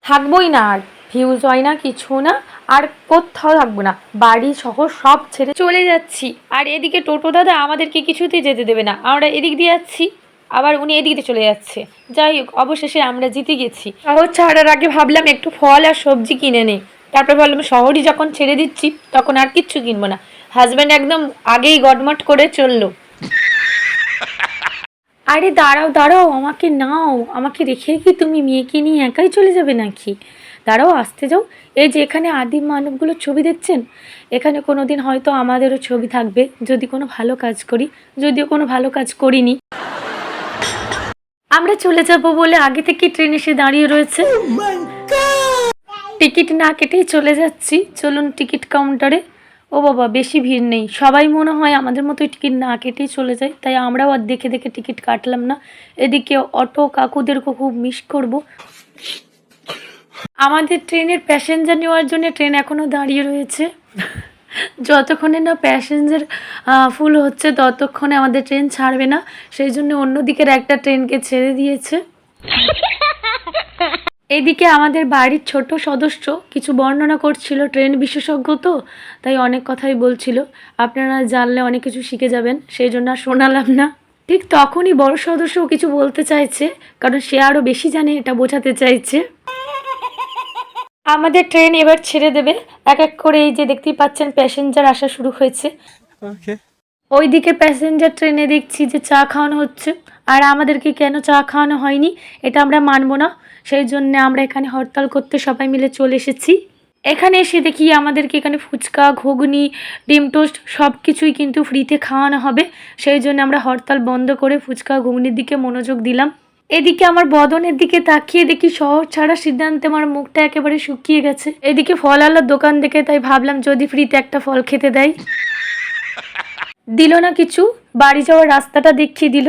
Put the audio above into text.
থাকবোই না আর, ভিউজ হয় না, কিছু না, আর কোথাও থাকবো না, বাড়ি শহর সব ছেড়ে চলে যাচ্ছি। আর এদিকে টোটো দাদা আমাদেরকে কিছুতেই যেতে দেবে না, আমরা এদিক দিয়ে যাচ্ছি, আবার উনি এদিক দিয়ে চলে যাচ্ছে। যাই হোক, অবশেষে আমরা জিতে গেছি। শহর ছাড়ার আগে ভাবলাম একটু ফল আর সবজি কিনে নেই, তারপর ভাবলাম শহরই যখন ছেড়ে দিচ্ছি তখন আর কিচ্ছু কিনবো না। হাজব্যান্ড একদম আগেই গটমট করে চললো। আরে দাঁড়াও দাঁড়াও, আমাকে নাও, আমাকে রেখে কি তুমি মেয়েকে নিয়ে একাই চলে যাবে নাকি? দাঁড়াও, আসতে যাও। এই যে এখানে আদিম মানবগুলোর ছবি দেখছেন, এখানে কোনো দিন হয়তো আমাদেরও ছবি থাকবে যদি কোনো ভালো কাজ করি, যদিও কোনো ভালো কাজ করিনি। আমরা চলে যাব বলে আগে থেকে ট্রেন এসে দাঁড়িয়ে রয়েছে। টিকিট না কেটেই চলে যাচ্ছি, চলুন টিকিট কাউন্টারে। ও বাবা, বেশি ভিড় নেই, সবাই মনে হয় আমাদের মতোই টিকিট না কেটেই চলে যায়, তাই আমরাও আর দেখে দেখে টিকিট কাটলাম না। এদিকে অটো কাকুদেরকে খুব মিস করব। আমাদের ট্রেনের প্যাসেঞ্জার নেওয়ার জন্য ট্রেন এখনও দাঁড়িয়ে রয়েছে। যতক্ষণে না প্যাসেঞ্জার ফুল হচ্ছে ততক্ষণে আমাদের ট্রেন ছাড়বে না, সেই জন্য অন্য দিকের একটা ট্রেনকে ছেড়ে দিয়েছে। এদিকে আমাদের বাড়ির ছোট সদস্য কিছু বর্ণনা করছিল, ট্রেন বিশেষজ্ঞ তো, তাই অনেক কথাই বলছিল। আপনারা জানলে অনেক কিছু শিখে যাবেন, সেই জন্য আর শোনালাম না। ঠিক তখনই বড় সদস্যও কিছু বলতে চাইছে, কারণ সে আরও বেশি জানে, এটা বোঝাতে চাইছে। আমাদের ট্রেন এবার ছেড়ে দেবে এক এক করে। এই যে দেখতেই পাচ্ছেন প্যাসেঞ্জার আসা শুরু হয়েছে। ওইদিকে প্যাসেঞ্জার ট্রেনে দেখছি যে চা খাওয়ানো হচ্ছে, আর আমাদেরকে কেন চা খাওয়ানো হয়নি এটা আমরা মানবো না, সেই জন্য আমরা এখানে হরতাল করতে সবাই মিলে চলে এসেছি। এখানে এসে দেখি আমাদেরকে এখানে ফুচকা, ঘুগনি, ডিম টোস্ট সব কিছুই কিন্তু ফ্রিতে খাওয়ানো হবে, সেই জন্য আমরা হরতাল বন্ধ করে ফুচকা ঘুগনির দিকে মনোযোগ দিলাম। এদিকে আমার বদনের দিকে তাকিয়ে দেখি শহর ছাড়ার সিদ্ধান্তে আমার মুখটা একেবারে শুকিয়ে গেছে। এদিকে ফলওয়ালার দোকান দেখে তাই ভাবলাম যদি ফ্রিতে একটা ফল খেতে দেয়, দিল না কিছু, বাড়ি যাওয়ার রাস্তাটা দেখিয়ে দিল।